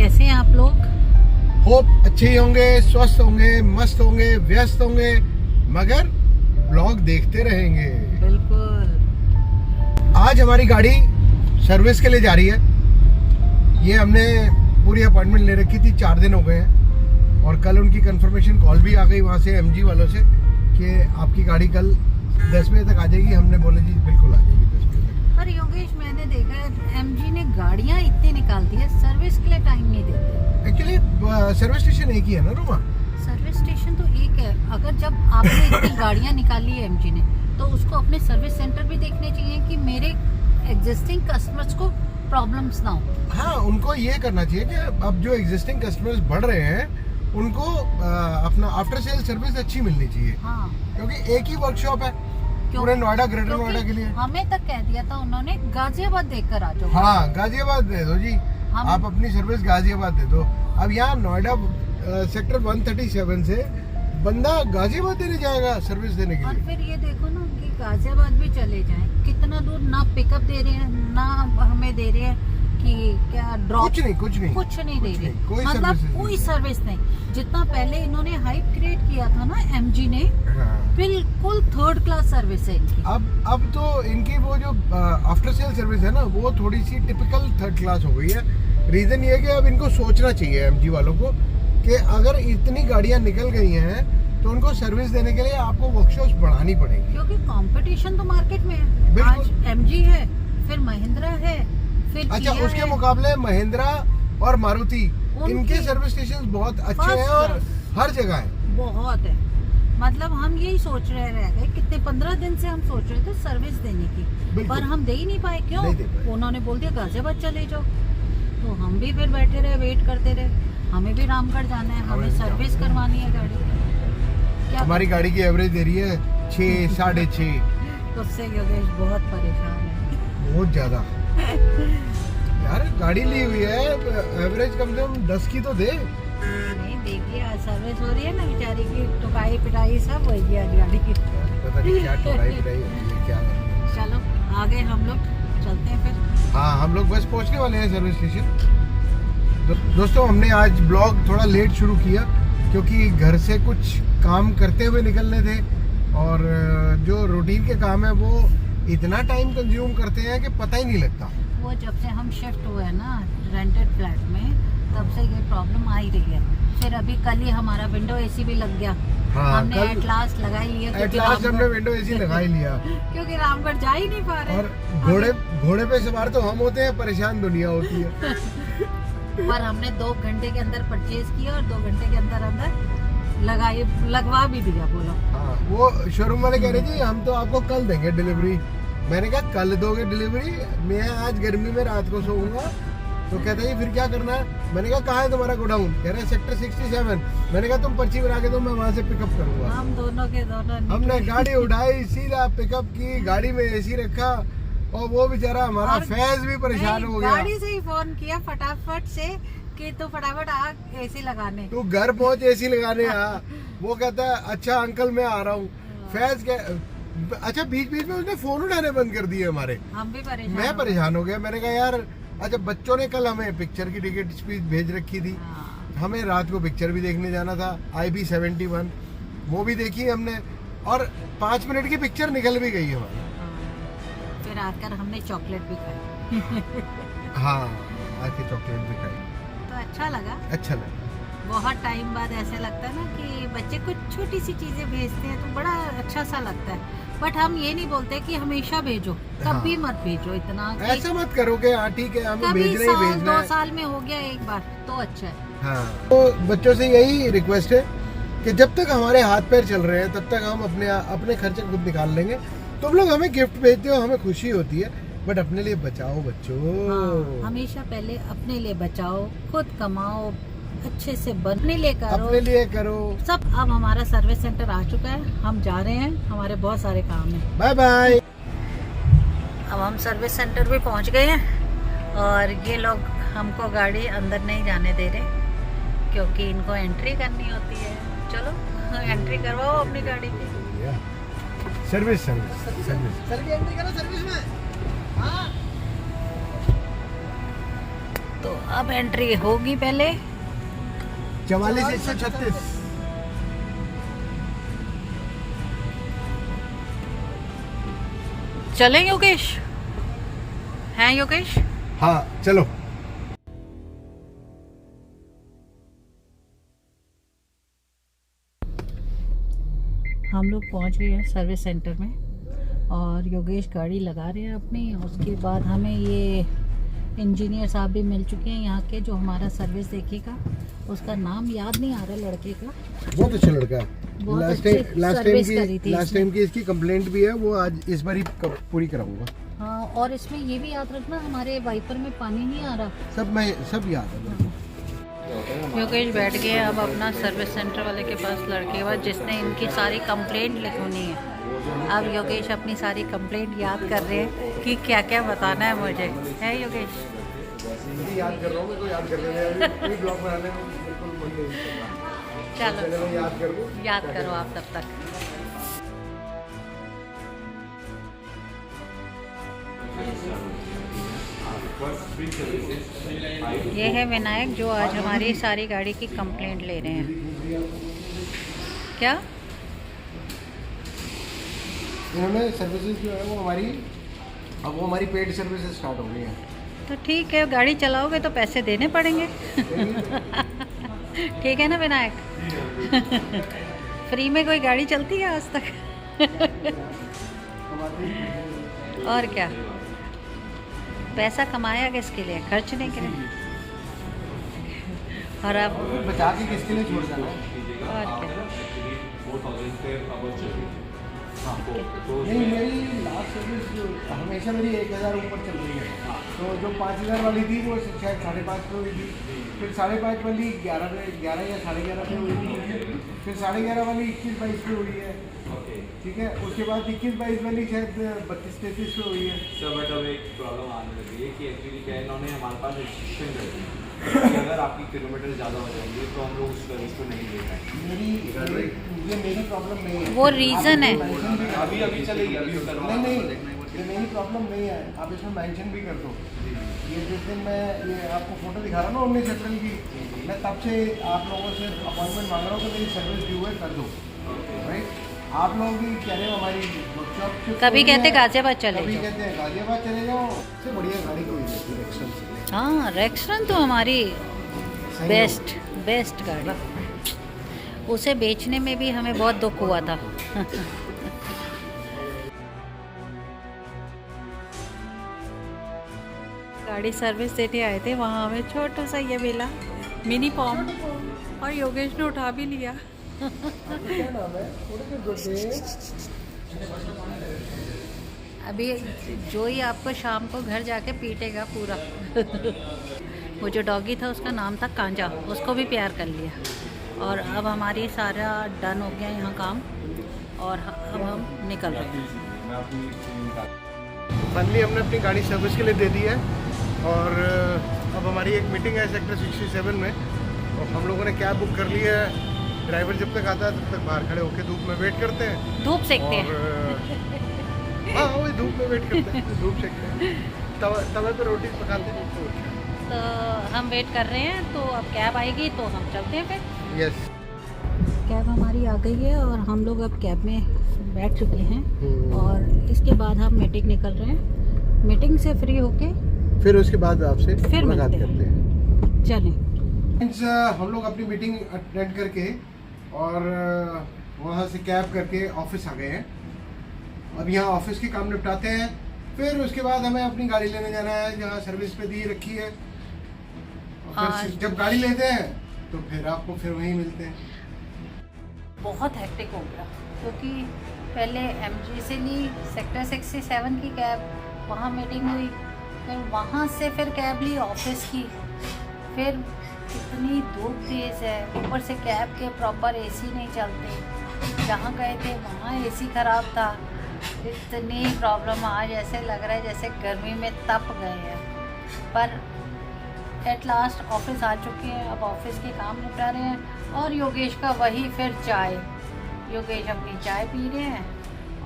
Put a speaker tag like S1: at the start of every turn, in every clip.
S1: कैसे हैं आप लोग?
S2: होप अच्छे ही होंगे, स्वस्थ होंगे, मस्त होंगे, व्यस्त होंगे, मगर ब्लॉग देखते रहेंगे।
S1: बिल्कुल।
S2: आज हमारी गाड़ी सर्विस के लिए जा रही है। ये हमने पूरी अपॉइंटमेंट ले रखी थी, 4 दिन हो गए हैं और कल उनकी कंफर्मेशन कॉल भी आ गई वहाँ से MG वालों से कि आपकी गाड़ी कल 10 बजे तक आ जाएगी। हमने बोले जी बिल्कुल आ जाएगी 10 बजे तक।
S1: पर योगेश, मैंने देखा है MG ने गाड़ियाँ इतनी निकालती है, सर्विस के लिए टाइम नहीं देते।
S2: एक्चुअली सर्विस स्टेशन एक ही है ना रूमा।
S1: सर्विस स्टेशन तो एक है। अगर जब आपने इतनी गाड़ियाँ निकाली है MG ने, तो उसको अपने सर्विस सेंटर भी देखने चाहिए कि मेरे एग्जिस्टिंग कस्टमर्स को प्रॉब्लम्स ना हो।
S2: हाँ, उनको ये करना चाहिए कि अब जो एग्जिस्टिंग कस्टमर्स बढ़ रहे हैं उनको अपना आफ्टर सेल सर्विस अच्छी मिलनी चाहिए।
S1: हाँ,
S2: क्योंकि एक ही वर्कशॉप है पूरे नोएडा, ग्रेटर नोएडा के लिए।
S1: हमें तक कह दिया था उन्होंने गाजियाबाद देखकर आ जाओ।
S2: हाँ, गाजियाबाद दे दो जी, आप अपनी सर्विस गाजियाबाद दे दो। अब यहाँ नोएडा सेक्टर 137 से बंदा गाजियाबाद देने जाएगा सर्विस देने के
S1: और
S2: लिए।
S1: फिर ये देखो ना कि गाजियाबाद भी चले जाएं, कितना दूर ना पिकअप दे रहे हैं, ना हमें दे रहे हैं कि क्या ड्रॉप।
S2: कुछ नहीं
S1: दे रहे,
S2: कोई
S1: मतलब
S2: सर्विस
S1: कोई सर्विस नहीं। जितना पहले इन्होंने हाइप क्रिएट किया था ना MG ने,
S2: हाँ।
S1: बिल्कुल थर्ड क्लास सर्विस है इनकी।
S2: अब तो इनकी वो जो आफ्टर सेल सर्विस है ना, वो थोड़ी सी टिपिकल थर्ड क्लास हो गई है। रीजन ये है कि अब इनको सोचना चाहिए MG वालों को कि अगर इतनी गाड़ियां निकल गई हैं तो उनको सर्विस देने के लिए आपको वर्कशॉप्स बढ़ानी पड़ेगी।
S1: क्योंकि कंपटीशन तो मार्केट में है।
S2: बिल्कुल।
S1: आज MG है, फिर महिंद्रा है, फिर
S2: अच्छा,
S1: किया
S2: उसके
S1: है।
S2: मुकाबले महिंद्रा और मारुति, इनके सर्विस स्टेशन बहुत अच्छे हैं और हर जगह है।
S1: बहुत है। मतलब हम यही सोच रहे रह गए, कितने 15 दिन से हम सोच रहे थे सर्विस देने की, पर हम दे ही नहीं पाए। क्यों?
S2: नहीं दे पाए।
S1: उन्होंने बोल दिया गाजियाबाद चले जाओ, तो हम भी फिर बैठे रहे, वेट करते रहे। हमें भी रामगढ़ जाना है, हमें सर्विस करवानी है गाड़ी। क्या
S2: हमारी गाड़ी की एवरेज दे रही है 6, 6.5।
S1: उससे योगेश बहुत परेशान है।
S2: बहुत ज्यादा यार, गाड़ी ली हुई है, एवरेज कम से कम 10 की तो दे।
S1: नहीं देखिए, आज सर्विस हो रही है ना बेचारी की, टुकाई पिटाई सब हो गई आज गाड़ी की।
S2: पता नहीं क्या टुकाई पिटाई होती है, क्या करना है।
S1: चलो आगे हम लोग चलते हैं फिर।
S2: हाँ, हम लोग बस पहुंचने वाले हैं सर्विस स्टेशन। दोस्तों, हमने आज ब्लॉग थोड़ा लेट शुरू किया क्योंकि घर से कुछ काम करते हुए निकलने थे और जो रूटीन के काम है वो इतना टाइम कंज्यूम करते हैं कि पता ही नहीं लगता।
S1: वो जब से हम शिफ्ट हुए हैं ना रेंटेड फ्लैट में, तब से ये प्रॉब्लम आ ही रही है। फिर अभी कल ही हमारा विंडो AC भी लग गया।
S2: हाँ,
S1: हमने
S2: कल
S1: एट लास्ट लगा ही लिया,
S2: एट लास्ट हमने विंडो AC लगा ही लिया।
S1: क्योंकि रामगढ़ जा ही नहीं पा रहे।
S2: और घोड़े पे सवार तो हम होते हैं, परेशान दुनिया होती है।
S1: पर हमने 2 घंटे के अंदर परचेज किया और 2 घंटे के अंदर लगवा भी दिया। बोलो।
S2: हाँ, वो शोरूम वाले कह रहे जी हम तो आपको कल देंगे डिलीवरी। मैंने कहा कल दोगे डिलीवरी? मैं आज गर्मी में रात को सोऊंगा। तो कहते हैं फिर क्या करना है? मैंने कहा कहाँ है तुम्हारा गोडाउन? कह रहे हैं सेक्टर 67। मैंने कहा तुम पर्ची बना के दो, मैं वहाँ से पिकअप करूंगा।
S1: हम दोनों के दोनों
S2: हमने गाड़ी उठाई, सीधा पिकअप की, गाड़ी में AC रखा और वो बेचारा हमारा फैज भी परेशान हो गया।
S1: गाड़ी से ही फोन किया फटाफट से कि तू फटाफट आ AC लगाने।
S2: तू घर पहुंच AC लगाने आ। वो कहता है अच्छा अंकल मैं आ रहा हूँ। फैज के अच्छा बीच में उसने फोन उठाने बंद कर दिए हमारे।
S1: हम भी परेशान,
S2: मैं परेशान हो गया। मैंने कहा यार, अच्छा बच्चों ने कल हमें पिक्चर की टिकट स्पीच भेज रखी थी। हमें रात को पिक्चर भी देखने जाना था, IB 71 वो भी देखी हमने और 5 मिनट की पिक्चर निकल भी गई हमारी।
S1: फिर आकर हमने चॉकलेट भी खाई।
S2: हाँ, आके चॉकलेट भी खाई
S1: तो अच्छा लगा। बहुत टाइम बाद ऐसे लगता है ना कि बच्चे कुछ छोटी सी चीजें भेजते हैं तो बड़ा अच्छा सा लगता है। बट हम ये नहीं बोलते कि हमेशा भेजो, कभी मत भेजो इतना।
S2: ऐसा मत करो कि हाँ ठीक है हमें
S1: कभी
S2: भेजना ही
S1: साल
S2: भेजना
S1: 2
S2: है।
S1: साल में हो गया एक बार तो अच्छा है।
S2: हाँ, तो बच्चों से यही रिक्वेस्ट है कि जब तक हमारे हाथ पैर चल रहे हैं तब तक हम अपने खर्चे खुद निकाल लेंगे। तुम लोग हमें गिफ्ट भेजते हो, हमें खुशी होती है, बट अपने लिए बचाओ बच्चों।
S1: हाँ, हमेशा पहले अपने लिए बचाओ, खुद कमाओ, अच्छे से अपने लिए करो,
S2: अपने लिए करो
S1: सब। अब हमारा सर्विस सेंटर आ चुका है, हम जा रहे हैं, हमारे बहुत सारे काम हैं।
S2: Bye bye.
S1: अब हम सर्विस सेंटर भी पहुंच गए हैं और ये लोग हमको गाड़ी अंदर नहीं जाने दे रहे क्योंकि इनको एंट्री करनी होती है। चलो एंट्री करवाओ अपनी गाड़ी की।
S2: सर्विस
S3: सर की एंट्री करो सर्विस में। हाँ
S1: तो अब एंट्री होगी पहले
S2: 44,136।
S1: चले योगेश, हैं योगेश?
S2: हाँ चलो।
S1: हम लोग पहुंच गए हैं सर्विस सेंटर में और योगेश गाड़ी लगा रहे हैं अपनी। उसके बाद हमें ये इंजीनियर साहब भी मिल चुके हैं यहाँ के, जो हमारा सर्विस देखेगा। उसका नाम याद नहीं आ रहा लड़के का।
S2: बहुत अच्छा लड़का है।
S1: बहुत अच्छी सर्विस करी थी
S2: लास्ट टाइम की इसकी कंप्लेंट भी है, वो आज इस बार ही पूरी कराऊंगा।
S1: हाँ, और इसमें ये भी याद रखना हमारे वाइपर में पानी नहीं आ रहा।
S2: सब याद है मेरे को।
S1: योगेश बैठ गए अब अपना सर्विस सेंटर वाले के पास, लड़के के पास, जिसने इनकी सारी कंप्लेंट लिखनी है। अब योगेश अपनी सारी कंप्लेंट याद कर रहे हैं कि क्या क्या बताना है मुझे, है योगेश?
S2: याद कर रहा हूँ, मैं तो याद कर रहा हूँ। ब्लॉग बनाने में बिल्कुल मन नहीं कर रहा।
S1: चलो
S2: याद
S1: करो आप तब तक। ये है विनायक, जो आज हमारी सारी गाड़ी की कंप्लेंट ले रहे हैं। क्या
S2: इन्होंने सर्विसेज जो है वो हमारी पेड सर्विसेज स्टार्ट हो गई हैं।
S1: तो ठीक है, गाड़ी चलाओगे तो पैसे देने पड़ेंगे। ठीक है ना विनायक? फ्री में कोई गाड़ी चलती है आज तक? और क्या, पैसा कमाया किसके लिए? खर्चने के लिए। और अब
S2: बचा के किसके लिए छोड़ जाना?
S1: और क्या।
S2: नहीं, मेरी लास्ट सर्विस हमेशा मेरी 1,000 ऊपर चल रही है। तो जो 5,000 वाली थी वो शायद 5.5 पे हुई थी, फिर 5.5 वाली 11 या 11.5 पे हुई थी, फिर 11.5 वाली 21-22 पे हुई है। ठीक है, उसके बाद 21-22 वाली शायद 32-33 पे हुई है।
S3: सर बट अब एक प्रॉब्लम आने लगी है कि एक्चुअली क्या है, इन्होंने हमारे पास रिस्ट्रिक्शन कर दी कि अगर आपकी किलोमीटर ज़्यादा हो जाएंगे तो हम लोग उस सर्विस को नहीं दे पाएंगे।
S2: मेरी प्रॉब्लम नहीं है,
S1: वो रीज़न है।
S3: अभी चलेगी, अभी तो करवा
S2: नहीं, ये मेरी प्रॉब्लम नहीं है। आप इसमें मेंशन भी कर दो। ये जिस दिन मैं ये आपको फोटो दिखा रहा हूँ ना 19 अप्रैल की, मैं तब से आप लोगों से अपॉइंटमेंट मांग रहा हूँ कि मेरी सर्विस ड्यू है, कर दो। राइट, आप लोग भी कह रहे हो हमारी वर्कशॉप,
S1: कभी कहते गाजियाबाद चले
S2: कभी
S1: जाओ।
S2: कहते हैं गाजियाबाद चले जाओ। सबसे बढ़िया गाड़ी कोई नहीं थी रेक्सन से।
S1: हाँ, रेक्सन तो हमारी बेस्ट गाड़ी। उसे बेचने में भी हमें बहुत दुख हुआ था। गाड़ी सर्विस देने आए थे, वहाँ हमें छोटा सा ये मिला मिनी पॉम, और योगेश ने उठा भी लिया।
S2: क्या नाम है? थोड़े से
S1: अभी जो ही आपको शाम को घर जाके पीटेगा पूरा। वो जो डॉगी था उसका नाम था कांजा, उसको भी प्यार कर लिया। और अब हमारी सारा डन हो गया यहाँ काम, और अब हम निकल रहे हैं।
S2: फाइनली हमने अपनी गाड़ी सर्विस के लिए दे दी है, और अब हमारी एक मीटिंग है सेक्टर 67 में, और हम लोगों ने कैब बुक कर ली है। ड्राइवर जब तक आता है तब तक बाहर खड़े होकर धूप में वेट करते हैं।
S1: धूप सेकते हैं।
S2: हाँ, वही धूप में वेट करते हैं, धूप सेकते हैं, तवे पे रोटी पकाते हैं।
S1: तो हम वेट कर रहे हैं, तो अब कैब आएगी तो हम चलते हैं फिर।
S2: यस,
S1: कैब हमारी आ गई है और हम लोग अब कैब में बैठ चुके हैं, और इसके बाद हम मीटिंग निकल रहे हैं। मीटिंग से फ्री होके
S2: फिर उसके बाद आपसे
S1: फिर
S2: मुलाकात
S1: मिलते
S2: करते हैं।
S1: चलें।
S2: हम लोग अपनी मीटिंग अटेंड करके और वहाँ से कैब करके ऑफिस आ गए हैं। अब यहाँ ऑफिस के काम निपटाते हैं, फिर उसके बाद हमें अपनी गाड़ी लेने जाना है जहाँ सर्विस पे दी रखी है। और फिर जब गाड़ी लेते हैं तो फिर आपको फिर वहीं मिलते हैं।
S1: बहुत हेक्टिक हो गया, क्योंकि पहले एमजी से ली सेक्टर 67 की कैब, वहाँ मीटिंग हुई, फिर वहाँ से फिर कैब ली ऑफिस की, फिर इतनी धूप तेज़ है, ऊपर से कैब के प्रॉपर एसी नहीं चलते। जहाँ गए थे वहाँ एसी ख़राब था। इतनी प्रॉब्लम, आज ऐसे लग रहा है जैसे गर्मी में तप गए हैं। पर एट लास्ट ऑफिस आ चुके हैं, अब ऑफिस के काम निपटा रहे हैं। और योगेश का वही फिर चाय, योगेश अपनी चाय पी रहे हैं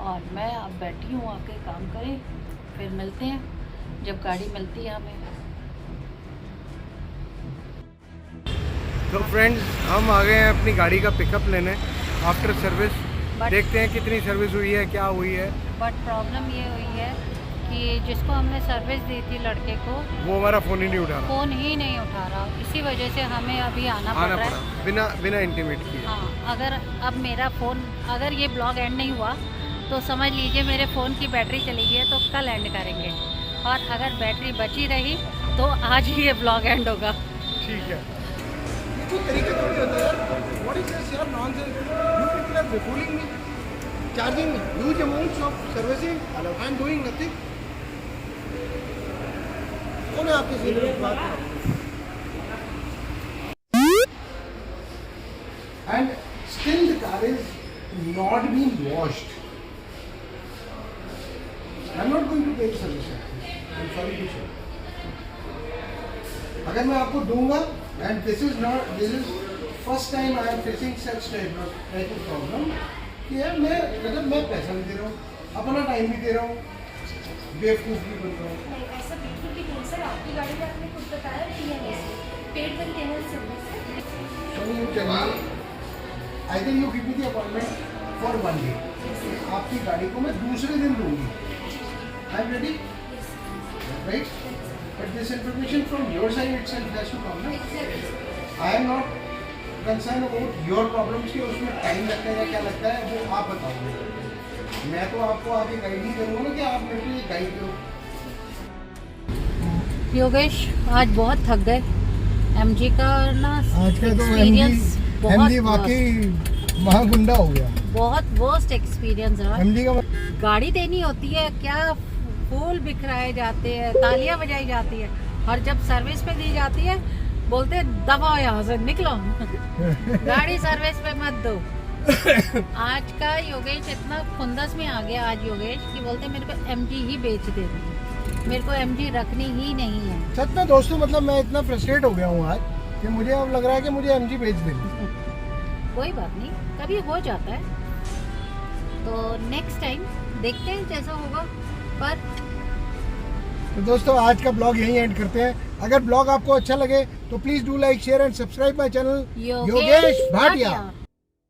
S1: और मैं अब बैठी हूँ आके काम करें। फिर मिलते हैं जब गाड़ी मिलती है हमें।
S2: तो फ्रेंड्स हम आ गए हैं अपनी गाड़ी का पिकअप लेने आफ्टर सर्विस।
S1: But-
S2: देखते हैं कितनी सर्विस हुई है, क्या हुई है।
S1: बट प्रॉब्लम ये हुई है कि जिसको हमने सर्विस दी थी लड़के को,
S2: वो हमारा फ़ोन ही नहीं उठा रहा,
S1: फ़ोन ही नहीं उठा रहा। इसी वजह से हमें अभी आना पड़
S2: आना
S1: रहा
S2: पड़ा
S1: है।
S2: बिना इंटीमेट किए।
S1: हाँ, अगर अब मेरा फ़ोन, अगर ये ब्लॉग एंड नहीं हुआ तो समझ लीजिए मेरे फ़ोन की बैटरी चली गई है, तो कल एंड करेंगे। और अगर बैटरी बची रही तो आज ही ये ब्लॉग एंड होगा।
S2: ठीक है। ये कोई तरीका थोड़ी होता है यार। व्हाट इज दिस यार nonsense? You people are fooling me, charging huge amounts of servicing, I am doing nothing. कौन है आपके सीनियर की बात कर? And still the car is not being washed. I'm not going to pay the service charge. I'm sorry to say. अगर मैं आपको दूंगा, and this is first time I am facing such type of problem कि यार मैं पैसा भी दे रहा हूँ, अपना टाइम भी दे रहा हूँ, बेवकूफ़ भी बन रहा हूँ।
S4: नहीं, ऐसा बिल्कुल भी नहीं सर। आपकी गाड़ी में आपने खुद बताया TMS, पेड मेंटेनेंस सर्विस है।
S2: So you tell me, either you give me the appointment for 1 day, आपकी गाड़ी को मैं दूसरे दिन दूंगी, I'm ready, right? But this information from your side itself has to come, ना? I am not concerned about your problems कि उसमें टाइम लगता है या क्या लगता है, वो आप बताओगे। मैं तो आपको आगे गाइड ही करूँगा ना कि आप मेरे को ये गाइड करो।
S1: योगेश आज बहुत थक गए। MG का ना
S2: आज का तो
S1: एक्सपीरियंस
S2: MG वाकई महागुंडा हो गया।
S1: बहुत वर्स्ट एक्सपीरियंस रहा।
S2: MG का
S1: गाड़ी देनी होती है, क्या फूल बिखराए जाते हैं, तालियां बजाई जाती है, और जब सर्विस पे दी जाती है बोलते हैं दबाओ यहाँ से निकलो गाड़ी सर्विस पे मत दो। आज का योगेश इतना खुंदस में आ गया आज योगेश कि बोलते मेरे को MG ही बेच दे, मेरे को MG रखनी ही नहीं है।
S2: सच में दोस्तों, मतलब मैं इतना फ्रस्ट्रेट हो गया हूँ आज कि मुझे अब लग रहा है कि मुझे MG बेच देंगे।
S1: कोई बात नहीं, कभी हो जाता है, तो नेक्स्ट टाइम देखते हैं जैसा होगा। पर
S2: तो दोस्तों आज का ब्लॉग यहीं एंड करते हैं। अगर ब्लॉग आपको अच्छा लगे तो please do like, share and subscribe my channel Yogesh Bhatia.